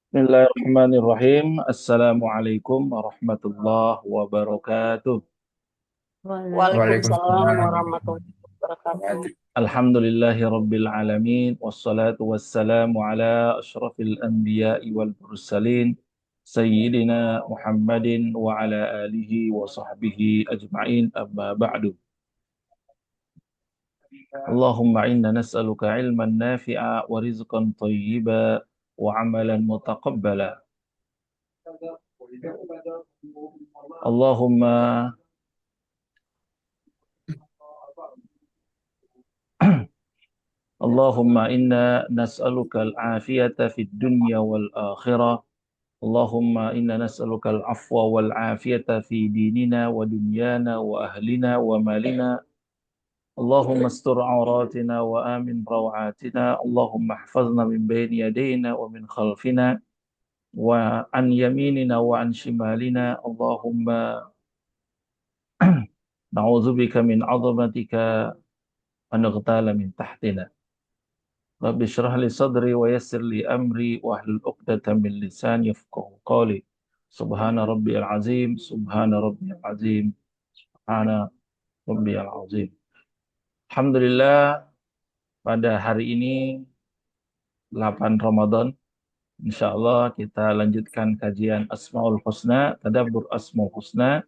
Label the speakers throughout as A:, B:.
A: Bismillahirrahmanirrahim. Assalamualaikum warahmatullahi wabarakatuh.
B: Waalaikumsalam
C: Waalaikumsalam
B: warahmatullahi wabarakatuh.
A: Alhamdulillahi rabbil alamin. Wassalatu wassalamu ala ashrafil anbiya'i wal mursalin. Sayyidina Muhammadin wa ala alihi wa sahbihi ajma'in. Amma ba'du. Allahumma inna nas'aluka ilman nafi'a wa rizqan tayyiba wa amalan mutaqabbala. Allahumma Allahumma inna nas'aluka al-afiyata fid dunya wal akhirah. Allahumma inna nas'aluka al-afwa wal afiyata fi dinina wa dunyana wa ahlina wa malina. Allahumma astur awratina wa amin rawatina. Allahumma ihfazna min bayni yadayna wa min khalfina wa an yaminina wa an shimalina. Allahumma na'udzubika min 'azamatika an naghtala min tahtina. Rabbi syrah li sadri wa yassir li amri wa hlul 'uqdatam min lisani yafqahu qawli. Subhana rabbiyal azim, subhana rabbiyal azim, subhana rabbiyal azim. Alhamdulillah, pada hari ini 8 Ramadan, insyaallah kita lanjutkan kajian Asmaul Husna, tadabbur Asmaul Husna,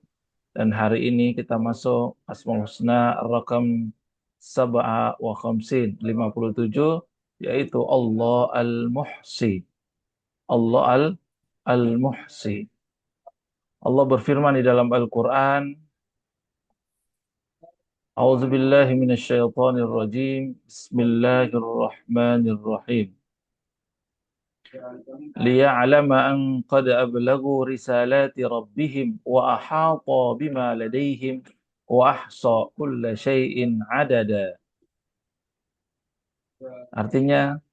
A: dan hari ini kita masuk Asmaul Husna rakam sab'a wa khamsin, 57, yaitu Allah Al-Muhsi. Allah Al-Muhsi. Allah berfirman di dalam Al-Quran, A'udzu billahi minasyaitonir rajim. Bismillahirrahmanirrahim. Liya'lama an qad ablaghu risalati rabbihim wa ahata bima ladaihim wa ahsa kulla syai'in adada. Artinya,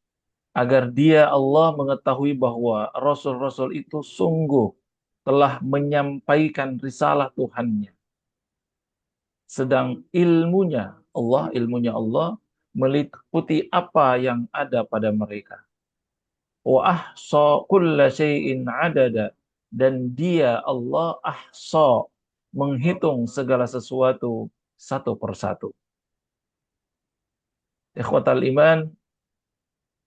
A: agar dia Allah mengetahui bahwa rasul-rasul itu sungguh telah menyampaikan risalah Tuhannya. Sedang ilmunya Allah meliputi apa yang ada pada mereka. Wa ahsa kulla syai'in adada, dan dia Allah ahsa menghitung segala sesuatu satu persatu. Ikhwatal iman,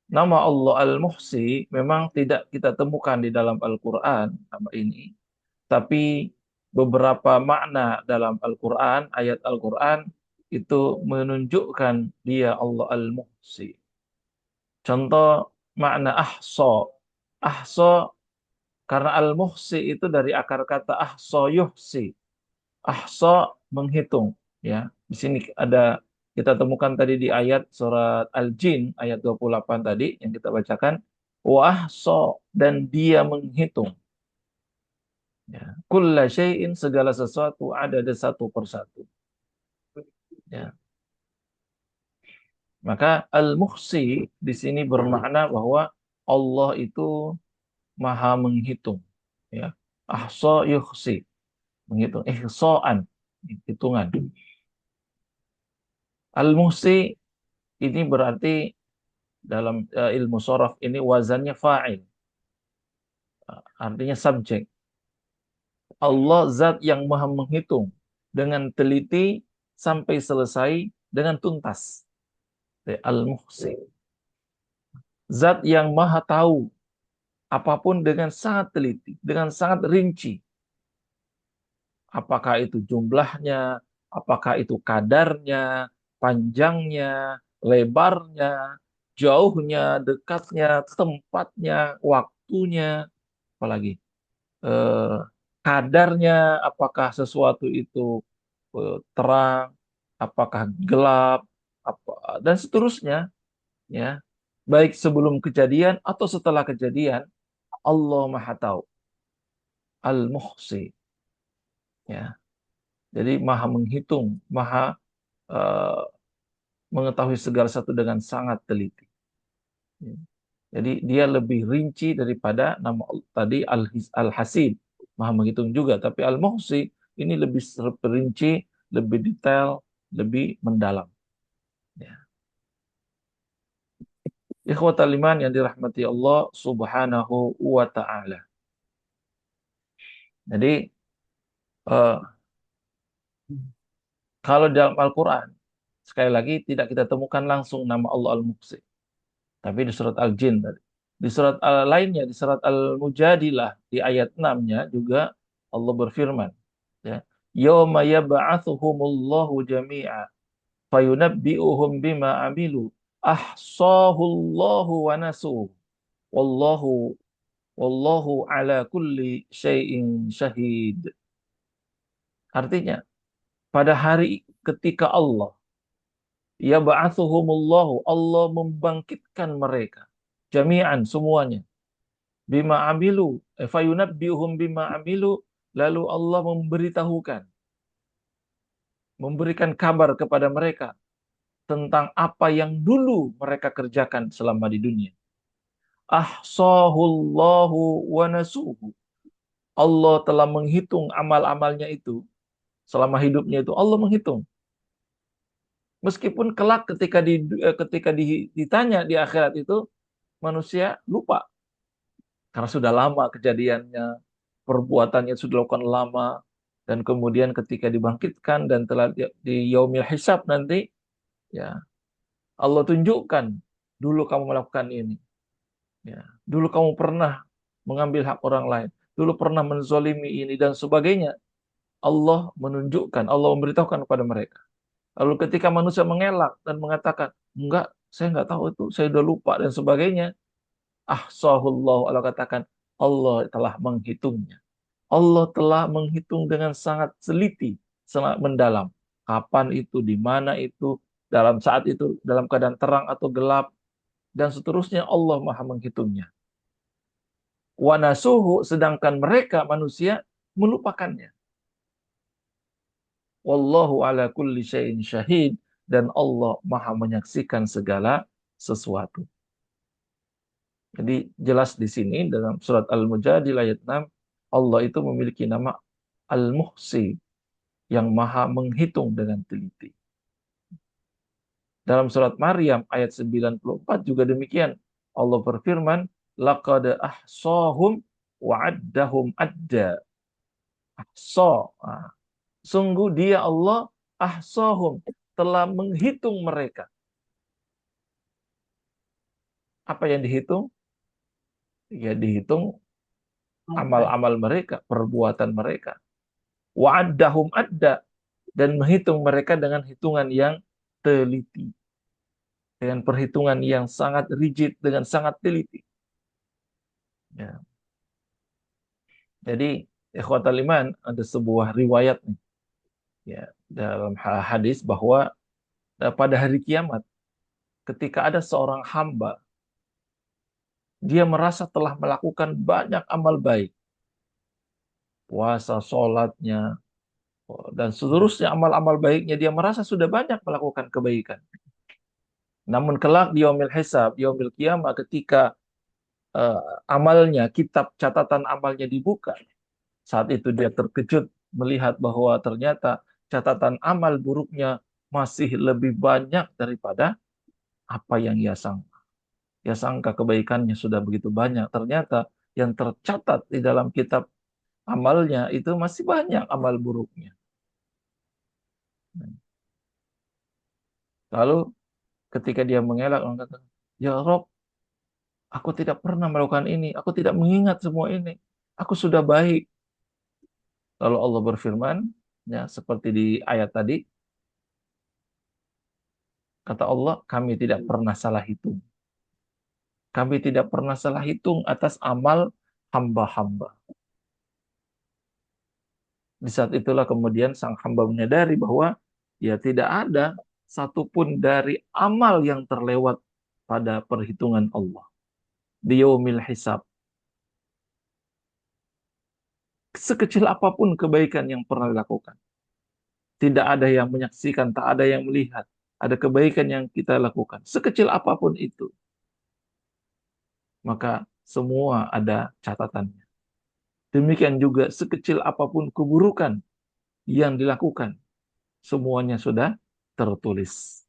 A: nama Allah Al-Muhsi memang tidak kita temukan di dalam Al-Quran, nama ini. Tapi beberapa makna dalam Al-Quran, ayat Al-Quran, itu menunjukkan dia Allah Al-Muhsi. Contoh makna ahsa. Ahsa karena Al-Muhsi itu dari akar kata ahsa yuhsi. Ahsa menghitung. Ya, di sini ada kita temukan tadi di ayat surat Al-Jin ayat 28 tadi yang kita bacakan. Wa ahsa, dan dia menghitung. Ya. Kulla syai'in, segala sesuatu ada satu persatu. Ya. Maka al-muhsi di sini bermakna bahwa Allah itu maha menghitung. Ya. Ahsa yuhsi, menghitung. Ihsaan, hitungan. Al-muhsi ini berarti dalam ilmu sharaf ini wazannya fa'il. Artinya subjek. Allah zat yang maha menghitung dengan teliti sampai selesai dengan tuntas. Al-Muhsi. Zat yang maha tahu apapun dengan sangat teliti, dengan sangat rinci. Apakah itu jumlahnya, apakah itu kadarnya, panjangnya, lebarnya, jauhnya, dekatnya, tempatnya, waktunya, apalagi eh, kadarnya, apakah sesuatu itu terang, apakah gelap, dan seterusnya, ya. Baik sebelum kejadian atau setelah kejadian, Allah Maha Tahu. Al-Muhsi, ya. Jadi Maha menghitung, Maha eh, mengetahui segala sesuatu dengan sangat teliti. Ya. Jadi dia lebih rinci daripada nama tadi Al-Hasib, Maha menghitung juga, tapi Al-Muhsi ini lebih rinci, lebih detail, lebih mendalam. Ya. Ikhwatal iman yang dirahmati Allah Subhanahu wa taala. Jadi eh, kalau dalam Al-Qur'an sekali lagi tidak kita temukan langsung nama Allah Al-Muhsi, tapi di surat Al-Jin tadi. Di surat lainnya di surat Al-Mujadilah di ayat 6-nya juga Allah berfirman, ya. Yauma yab'atsuhumullahu jami'a fayunabbi'uhum bima amilu ahsahullahu wa nasuh wallahu wallahu ala kulli syai'in syahid. Artinya, pada hari ketika Allah, ya ba'athuhumullahu, Allah membangkitkan mereka. Jami'an, semuanya. Bima amilu, fayunabbi'uhum bima amilu, lalu Allah memberitahukan, memberikan kabar kepada mereka tentang apa yang dulu mereka kerjakan selama di dunia. Ahsahullahu wa nasuhu. Allah telah menghitung amal-amalnya itu selama hidupnya itu Allah menghitung. Meskipun kelak ditanya di akhirat itu manusia lupa karena sudah lama kejadiannya, perbuatannya sudah dilakukan lama, dan kemudian ketika dibangkitkan dan telah di yaumil hisab nanti, ya Allah tunjukkan dulu kamu melakukan ini, ya dulu kamu pernah mengambil hak orang lain, dulu pernah menzolimi ini dan sebagainya. Allah menunjukkan, Allah memberitahukan kepada mereka. Lalu ketika manusia mengelak dan mengatakan, enggak, saya enggak tahu itu, saya udah lupa dan sebagainya. Ahsahullah, Allah katakan, Allah telah menghitungnya. Allah telah menghitung dengan sangat teliti, sangat mendalam. Kapan itu, di mana itu, dalam saat itu, dalam keadaan terang atau gelap, dan seterusnya Allah maha menghitungnya. Wanasuhu, sedangkan mereka manusia melupakannya. Wallahu ala kulli syai'in syahid, dan Allah maha menyaksikan segala sesuatu. Jadi jelas di sini dalam surat Al-Mujadilah ayat 6, Allah itu memiliki nama Al-Muhsi, yang maha menghitung dengan teliti. Dalam surat Maryam ayat 94 juga demikian. Allah berfirman, laqad ahsahum wa addahum adda. Ahsa. Nah, sungguh dia Allah ahsahum, telah menghitung mereka. Apa yang dihitung? Ya dihitung amal-amal mereka, perbuatan mereka. Wa'addahum adda, dan menghitung mereka dengan hitungan yang teliti. Dengan perhitungan yang sangat rigid, dengan sangat teliti. Ya. Jadi, ikhwatal iman, ada sebuah riwayat nih, ya, dalam hadis bahwa pada hari kiamat, ketika ada seorang hamba, dia merasa telah melakukan banyak amal baik, puasa, sholatnya, dan seterusnya amal-amal baiknya, dia merasa sudah banyak melakukan kebaikan. Namun kelak di yaumil hisab, di yaumil kiamat, ketika eh, amalnya, kitab catatan amalnya dibuka, saat itu dia terkejut melihat bahwa ternyata catatan amal buruknya masih lebih banyak daripada apa yang ia sangka. Ia sangka kebaikannya sudah begitu banyak, ternyata yang tercatat di dalam kitab amalnya itu masih banyak amal buruknya. Lalu ketika dia mengelak, mengatakan, ya Rob, aku tidak pernah melakukan ini, aku tidak mengingat semua ini, aku sudah baik. Lalu Allah berfirman, ya seperti di ayat tadi, kata Allah, kami tidak pernah salah hitung. Kami tidak pernah salah hitung atas amal hamba-hamba. Di saat itulah kemudian sang hamba menyadari bahwa ya tidak ada satupun dari amal yang terlewat pada perhitungan Allah. Di yaumil hisab. Sekecil apapun kebaikan yang pernah dilakukan. Tidak ada yang menyaksikan, tak ada yang melihat. Ada kebaikan yang kita lakukan. Sekecil apapun itu. Maka semua ada catatannya. Demikian juga sekecil apapun keburukan yang dilakukan. Semuanya sudah tertulis.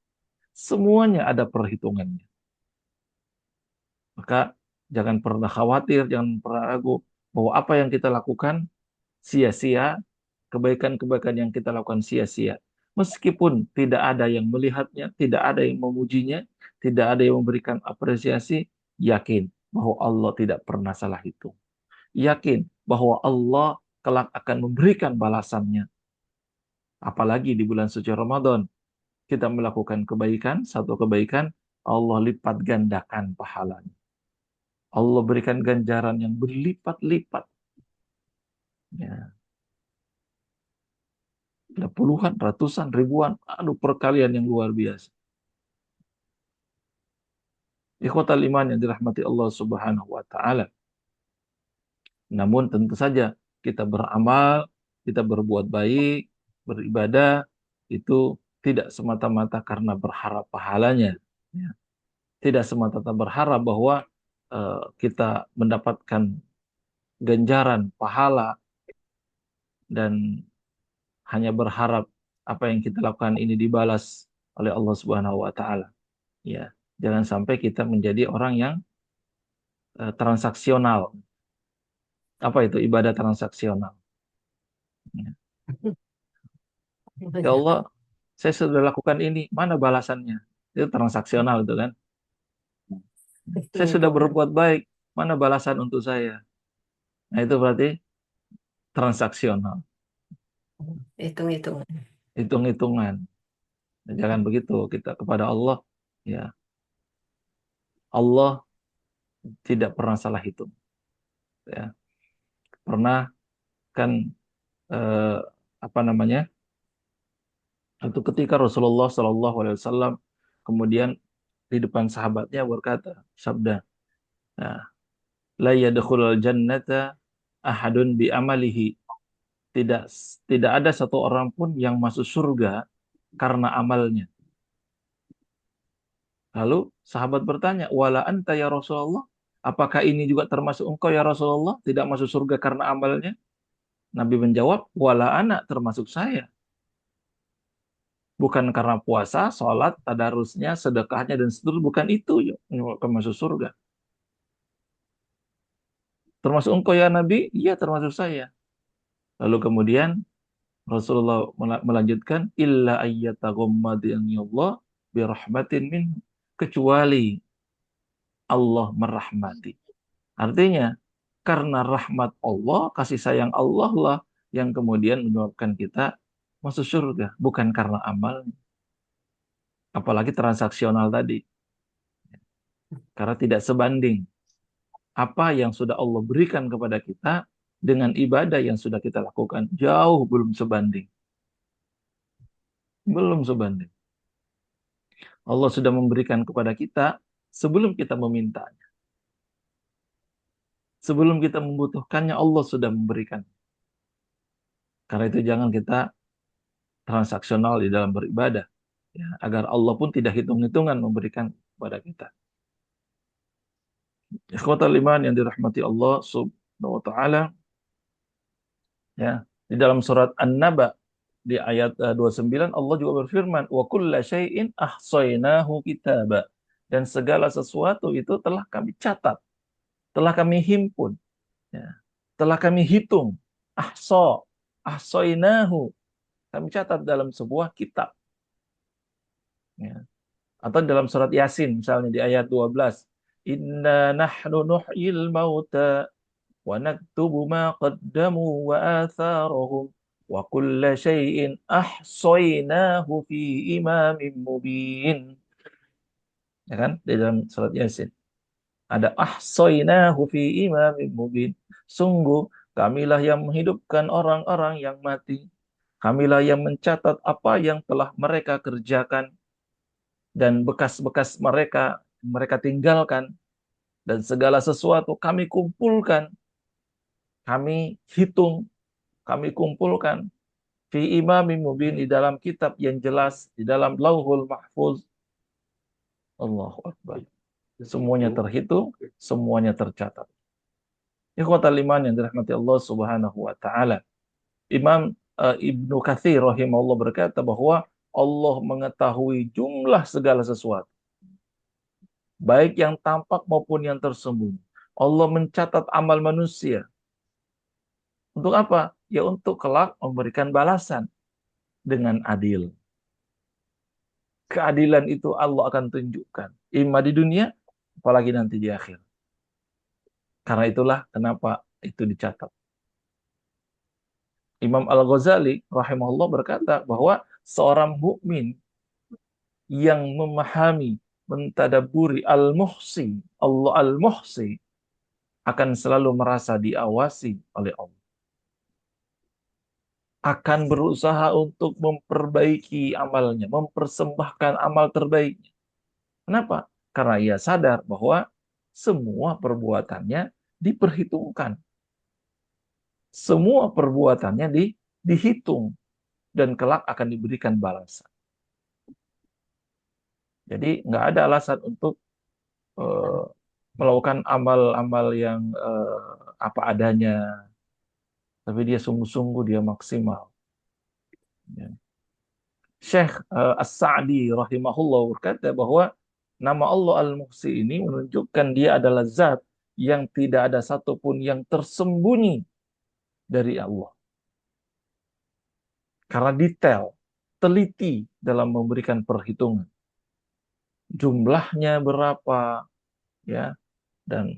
A: Semuanya ada perhitungannya. Maka jangan pernah khawatir, jangan pernah ragu bahwa apa yang kita lakukan sia-sia, kebaikan-kebaikan yang kita lakukan sia-sia. Meskipun tidak ada yang melihatnya, tidak ada yang memujinya, tidak ada yang memberikan apresiasi, yakin bahwa Allah tidak pernah salah hitung. Yakin bahwa Allah kelak akan memberikan balasannya. Apalagi di bulan suci Ramadan, kita melakukan kebaikan, satu kebaikan, Allah lipat gandakan pahalanya. Allah berikan ganjaran yang berlipat-lipat. Ya, ada puluhan, ratusan, ribuan, aduh perkalian yang luar biasa. Ikhwatal iman yang dirahmati Allah Subhanahu wa taala. Namun tentu saja kita beramal, kita berbuat baik, beribadah itu tidak semata-mata karena berharap pahalanya. Ya. Tidak semata-mata berharap bahwa kita mendapatkan ganjaran pahala dan hanya berharap apa yang kita lakukan ini dibalas oleh Allah Subhanahu wa taala. Ya, jangan sampai kita menjadi orang yang transaksional. Apa itu ibadah transaksional? Ya. Ya Allah, saya sudah lakukan ini, mana balasannya? Itu transaksional itu kan. Saya sudah
B: Hitung-hitungan.
A: berbuat baik, mana balasan untuk saya? Nah, itu berarti transaksional,
B: Hitung-hitungan.
A: hitung-hitungan. Jangan begitu kita kepada Allah, ya. Allah tidak pernah salah hitung, ya. Pernah kan eh, apa namanya? Itu ketika Rasulullah Shallallahu Alaihi Wasallam kemudian di depan sahabatnya berkata, sabda, nah, la yadkhulul jannata ahadun bi amalihi. Tidak tidak ada satu orang pun yang masuk surga karena amalnya. Lalu sahabat bertanya, wala anta ya Rasulullah? Apakah ini juga termasuk engkau ya Rasulullah? Tidak masuk surga karena amalnya? Nabi menjawab, wala anak termasuk saya. Bukan karena puasa, sholat, tadarusnya, sedekahnya, dan seterusnya. Bukan itu yang menyebabkan masuk surga. Termasuk engkau ya Nabi? Iya termasuk saya. Lalu kemudian Rasulullah melanjutkan, illa ayyataghammadani Allah birahmatin min. Kecuali Allah merahmati. Artinya, karena rahmat Allah, kasih sayang Allah lah yang kemudian menyebabkan kita masuk surga. Bukan karena amal. Apalagi transaksional tadi. Karena tidak sebanding apa yang sudah Allah berikan kepada kita dengan ibadah yang sudah kita lakukan. Jauh belum sebanding. Belum sebanding. Allah sudah memberikan kepada kita sebelum kita memintanya. Sebelum kita membutuhkannya, Allah sudah memberikan. Karena itu jangan kita transaksional di dalam beribadah. Ya, agar Allah pun tidak hitung-hitungan memberikan kepada kita. Ikhwatal iman yang dirahmati Allah subhanahu wa ta'ala. Ya, di dalam surat An-Naba di ayat 29 Allah juga berfirman, wa kulla syai'in ahsaynahu kitaba. Dan segala sesuatu itu telah kami catat, telah kami himpun, ya, telah kami hitung. Ahsa, ahsaynahu, kami catat dalam sebuah kitab. Ya. Atau dalam surat Yasin misalnya di ayat 12, inna nahnu nuhyil mauta wa naktubu ma qaddamu wa atharahum wa kulla syai'in ahsaynahu fi imamin mubin. Ya kan? Di dalam surat Yasin ada ahsaynahu fi imamin mubin. Sungguh kamilah yang menghidupkan orang-orang yang mati. Kamilah yang mencatat apa yang telah mereka kerjakan dan bekas-bekas mereka tinggalkan, dan segala sesuatu kami kumpulkan, kami hitung, kami kumpulkan fi imamin mubin, di dalam kitab yang jelas, di dalam lauhul mahfuz. Allahu Akbar. Semuanya terhitung, semuanya tercatat. Ikhwatal iman yang dirahmati Allah Subhanahu wa taala. Imam Ibnu Katsir rahimahullah berkata bahwa Allah mengetahui jumlah segala sesuatu. baik yang tampak maupun yang tersembunyi. Allah mencatat amal manusia. Untuk apa? Ya untuk kelak memberikan balasan dengan adil. Keadilan itu Allah akan tunjukkan. Imma di dunia, apalagi nanti di akhir. Karena itulah kenapa itu dicatat. Imam Al-Ghazali rahimahullah berkata bahwa seorang mukmin yang memahami, mentadaburi Al-Muhsi, Allah Al-Muhsi, akan selalu merasa diawasi oleh Allah. Akan berusaha untuk memperbaiki amalnya, mempersembahkan amal terbaiknya. Kenapa? Karena ia sadar bahwa semua perbuatannya diperhitungkan. Semua perbuatannya dihitung dan kelak akan diberikan balasan. Jadi nggak ada alasan untuk eh, melakukan amal-amal yang apa adanya, tapi dia sungguh-sungguh dia maksimal. Ya. Syekh As-Sa'di rahimahullah berkata bahwa nama Allah Al-Muhsi ini menunjukkan dia adalah zat yang tidak ada satupun yang tersembunyi dari Allah. Karena detail, teliti dalam memberikan perhitungan. Jumlahnya berapa, ya, dan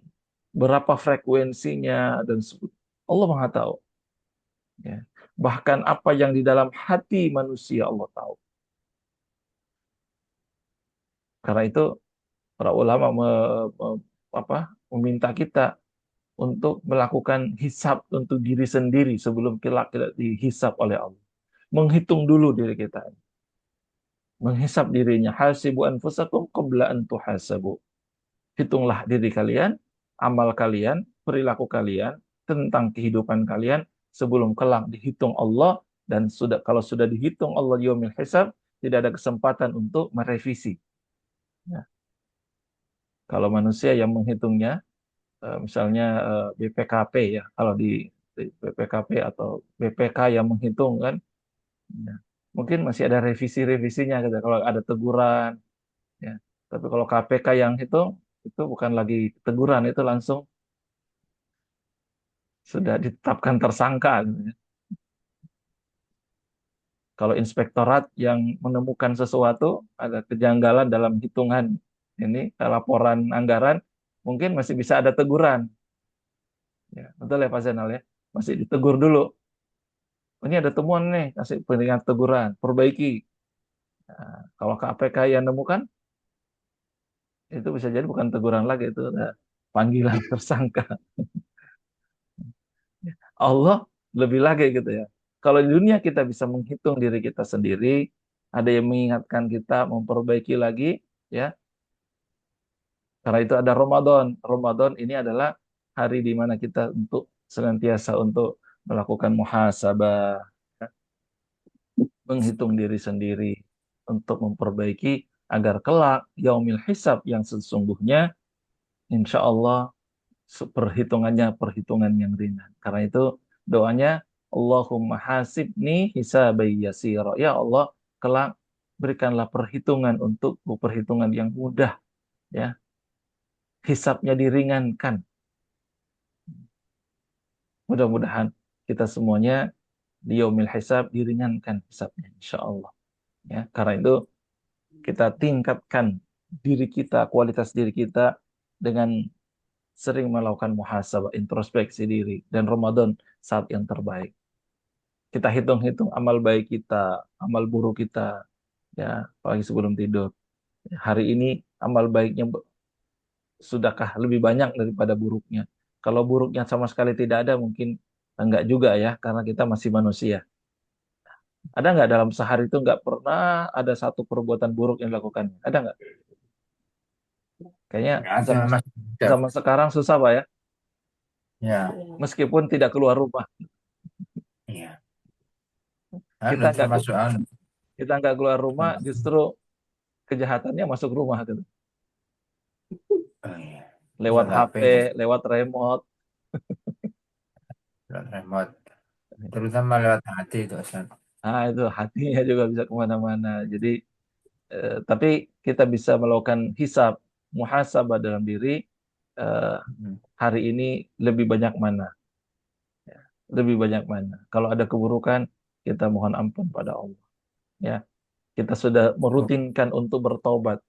A: berapa frekuensinya dan Allah Maha tahu. Ya. Bahkan apa yang di dalam hati manusia Allah tahu. Karena itu para ulama meminta kita untuk melakukan hisab untuk diri sendiri sebelum kita dihisab oleh Allah. Menghitung dulu diri kita. Menghisab dirinya. Hasibu anfusakum qabla an tuhasabu. Hitunglah diri kalian, amal kalian, perilaku kalian, tentang kehidupan kalian sebelum kelak dihitung Allah, dan kalau sudah dihitung Allah di yaumil hisab, tidak ada kesempatan untuk merevisi. Ya. Kalau manusia yang menghitungnya, misalnya BPKP ya, kalau di BPKP atau BPK yang menghitung kan, ya, mungkin masih ada revisi-revisinya gitu, kalau ada teguran, ya. Tapi kalau KPK yang hitung, itu bukan lagi teguran, itu langsung sudah ditetapkan tersangka gitu ya. Kalau inspektorat yang menemukan sesuatu, ada kejanggalan dalam hitungan ini, laporan anggaran, mungkin masih bisa ada teguran. Ya, betul ya Pak Zainal ya? Masih ditegur dulu. Ini ada temuan nih, kasih peringatan teguran, perbaiki. Nah, kalau KPK yang nemukan, itu bisa jadi bukan teguran lagi, itu udah panggilan tersangka. Allah lebih lagi gitu ya. Kalau di dunia kita bisa menghitung diri kita sendiri, ada yang mengingatkan kita memperbaiki lagi, ya. Karena itu ada Ramadan. Ramadan ini adalah hari di mana kita untuk senantiasa untuk melakukan muhasabah, ya, menghitung diri sendiri untuk memperbaiki agar kelak yaumil hisab yang sesungguhnya insya Allah perhitungannya perhitungan yang ringan. Karena itu doanya Allahumma hasibni hisabai yasira. Ya Allah, kelak berikanlah perhitungan untukku, perhitungan yang mudah, ya. Hisabnya diringankan. Mudah-mudahan kita semuanya di yaumil hisab diringankan hisabnya insya Allah. Ya, karena itu kita tingkatkan diri kita, kualitas diri kita dengan sering melakukan muhasabah, introspeksi diri, dan Ramadan saat yang terbaik. Kita hitung-hitung amal baik kita, amal buruk kita, ya, apalagi sebelum tidur. Hari ini amal baiknya sudahkah lebih banyak daripada buruknya? Kalau buruknya sama sekali tidak ada, mungkin enggak juga ya, karena kita masih manusia. Ada nggak dalam sehari itu nggak pernah ada satu perbuatan buruk yang dilakukan? Ada nggak? Kayaknya
B: Nggak ada
A: zaman
B: mas. Siap.
A: zaman sekarang susah Pak ya,
B: Ya,
A: meskipun tidak keluar rumah.
B: iya.
A: Kita nggak
B: Termasuk
A: kita nggak keluar rumah,
B: termasuk.
A: justru kejahatannya masuk rumah gitu.
B: Oh, iya.
A: Lewat
B: Masuk HP
A: HP,
B: itu,
A: lewat remote.
B: lewat remote. Terutama lewat hati itu Ustaz.
A: Nah, itu hatinya juga bisa kemana-mana. Jadi, tapi kita bisa melakukan hisab. muhasabah dalam diri, eh,
B: Hmm.
A: hari ini lebih banyak mana? Ya, lebih banyak mana? Kalau ada keburukan, kita mohon ampun pada Allah. Ya, kita sudah
B: Oh,
A: merutinkan untuk bertobat,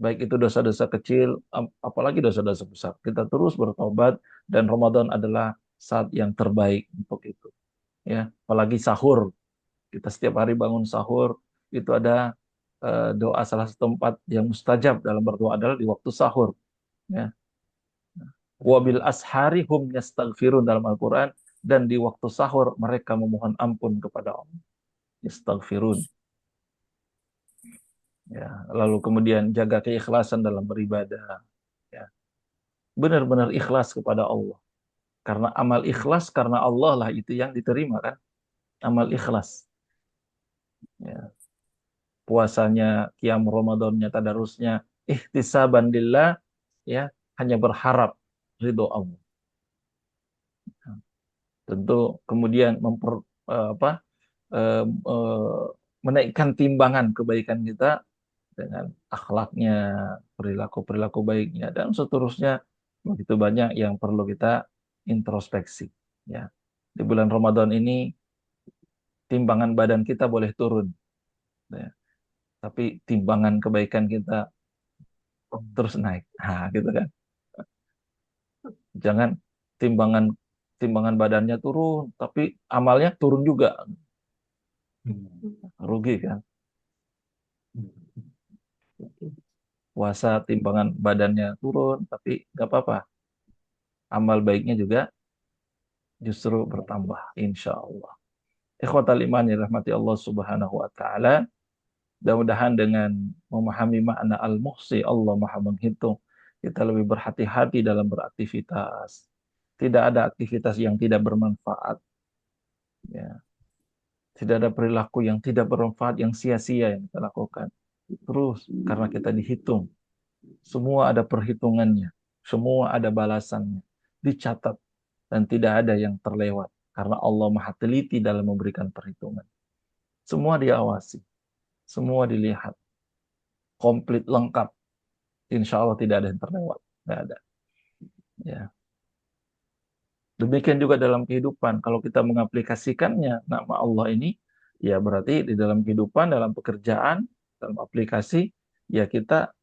A: baik itu dosa-dosa kecil, apalagi dosa-dosa besar. Kita terus bertobat dan Ramadan adalah saat yang terbaik untuk itu. Ya, apalagi sahur. Kita setiap hari bangun sahur itu ada doa, salah satu tempat yang mustajab dalam berdoa adalah di waktu sahur. Ya. Wabil ashari hum yastaghfirun dalam Al-Quran, dan di waktu sahur mereka memohon ampun kepada Allah. Yastaghfirun. Ya. Lalu kemudian jaga keikhlasan dalam beribadah. Ya. Benar-benar ikhlas kepada Allah. Karena amal ikhlas karena Allah lah itu yang diterima kan. Amal ikhlas. Ya. Puasanya, qiyam Ramadannya, tadarusnya, ihtisaban lillah, ya, hanya berharap ridho Allah. Tentu kemudian apa, eh, eh, menaikkan timbangan kebaikan kita dengan akhlaknya, perilaku-perilaku baiknya, dan seterusnya. Begitu banyak yang perlu kita introspeksi. Ya, di bulan Ramadan ini timbangan badan kita boleh turun, ya, tapi timbangan kebaikan kita terus naik. Nah, gitu kan. Jangan timbangan timbangan badannya turun, tapi amalnya turun juga. Rugi kan? Puasa timbangan badannya turun, tapi nggak apa-apa. Amal baiknya juga justru bertambah, insya Allah. Ikhwatal iman yang rahmati Allah Subhanahu wa Ta'ala. Mudah-mudahan dengan memahami makna al-muhsi, Allah Maha menghitung, kita lebih berhati-hati dalam beraktivitas. Tidak ada aktivitas yang tidak bermanfaat. Ya. Tidak ada perilaku yang tidak bermanfaat, yang sia-sia yang kita lakukan. Terus, karena kita dihitung. Semua ada perhitungannya. Semua ada balasannya. Dicatat. Dan tidak ada yang terlewat. Karena Allah Maha teliti dalam memberikan perhitungan. Semua diawasi. Semua dilihat. Komplit, lengkap. Insya Allah tidak ada yang terlewat. Tidak ada. Ya. Demikian juga dalam kehidupan. Kalau kita mengaplikasikannya, nama Allah ini, ya berarti di dalam kehidupan, dalam pekerjaan, dalam aplikasi, ya kita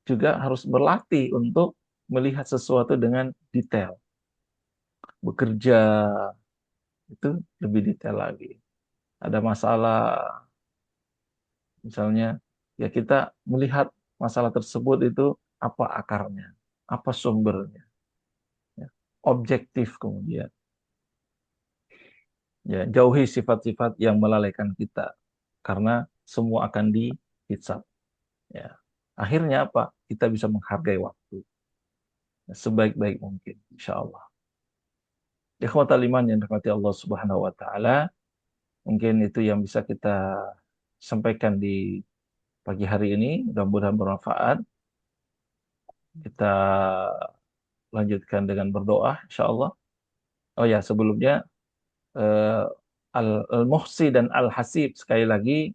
A: juga harus berlatih untuk melihat sesuatu dengan detail. Bekerja itu lebih detail lagi. Ada masalah, misalnya, ya kita melihat masalah tersebut itu apa akarnya, apa sumbernya, ya. Objektif kemudian. Ya, jauhi sifat-sifat yang melalaikan kita, karena semua akan dihisab. Ya. Akhirnya apa? Kita bisa menghargai waktu sebaik-baik mungkin, insya Allah. Ikhwatal iman yang dirahmati Allah Subhanahu wa Ta'ala, mungkin itu yang bisa kita sampaikan di pagi hari ini. Mudah-mudahan bermanfaat. Kita lanjutkan dengan berdoa, insya Allah. Oh ya, sebelumnya, eh, Al-Muhsi dan Al-Hasib sekali lagi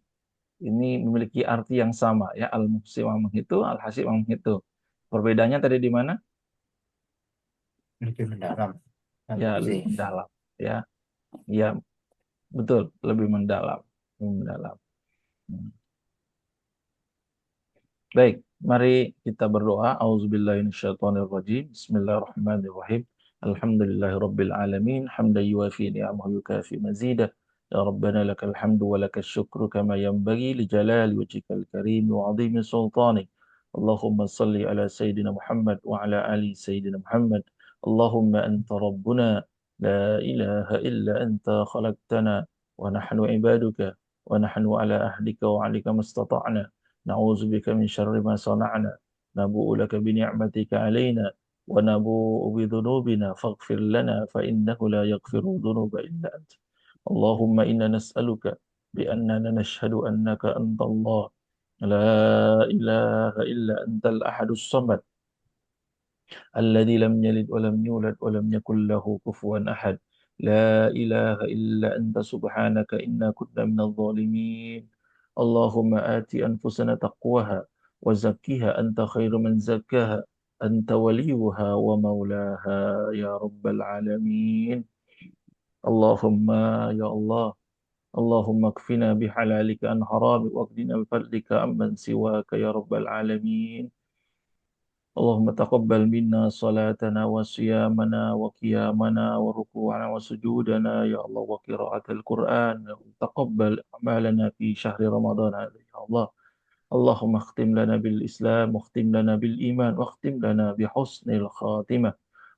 A: ini memiliki arti yang sama, ya. Al-Muhsi memang menghitung, Al-Hasib memang menghitung. Perbedaannya tadi di mana?
B: lebih mendalam.
A: Ya,
B: Al-Muhsi.
A: lebih mendalam, ya. Ya, betul, lebih mendalam, lebih mendalam. Hmm. Baik, mari kita berdoa. Auzubillahi minasyaitonirrajim. Bismillahirrahmanirrahim. Alhamdulillahirabbil alamin. Hamdan yuwafi ni'amahu yukafi mazidah. Ya Rabbana lakal hamdu wa lakal syukru kama yanbaghi li jalali wajhikal karim wa 'azimi sultanik. Allahumma salli ala sayyidina Muhammad wa ala ali sayyidina Muhammad. Allahumma anta rabbuna la ilaha illa anta khalaqtana wa nahnu ibaduka wa nahnu ala ahdika wa 'alika mastata'na. نعوذ بك من شر ما صنعنا نبوء لك بنعمتك علينا ونبوء بذنوبنا فاغفر لنا فإنه لا يغفر الذنوب إلا أنت اللهم إنا نسألك بأننا نشهد أنك أنت الله لا إله إلا أنت الأحد الصمد الذي لم يلد ولم يولد ولم يكن له كفوا أحد لا إله إلا أنت سبحانك إنا كنا من الظالمين اللهم آت أنفسنا تقواها وزكها أنت خير من زكاها أنت وليها ومولاها يا رب العالمين. اللهم يا الله، اللهم اكفنا بحلالك عن حرامك واقنا بفضلك عمن سواك يا رب العالمين. اللهم تقبل منا صلاتنا وصيامنا وقيامنا وركوعنا وسجودنا يا الله وقراءة القرآن. تقبل أعمالنا في شهر رمضان هذا يا الله. اللهم اختم لنا بالإسلام واختم لنا بالإيمان واختم لنا بحسن الخاتمة.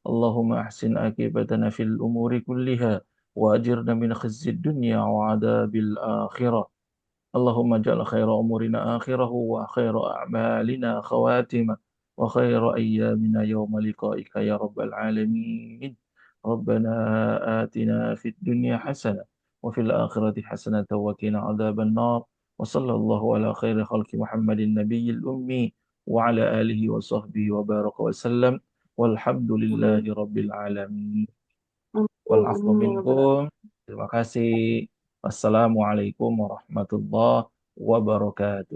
A: اللهم أحسن عاقبتنا في الأمور كلها وأجرنا من خزي الدنيا وعذاب الآخرة. اللهم اجعل خير أمورنا آخره وخير أعمالنا خواتمه وخير أيامنا يوم لقائك يا رب العالمين. ربنا آتنا في الدنيا حسنة وفي الآخرة حسنة وقنا عذاب النار. وصلى الله على خير خلق محمد النبي الأمي وعلى آله وصحبه وبارك وسلم والحمد لله
C: Amin.
A: رب العالمين.
C: Amin.
A: Wal'afwa
C: Amin ya rabbal
A: minkum.
C: alamin.
A: Terima kasih. Wassalamualaikum warahmatullahi wabarakatuh.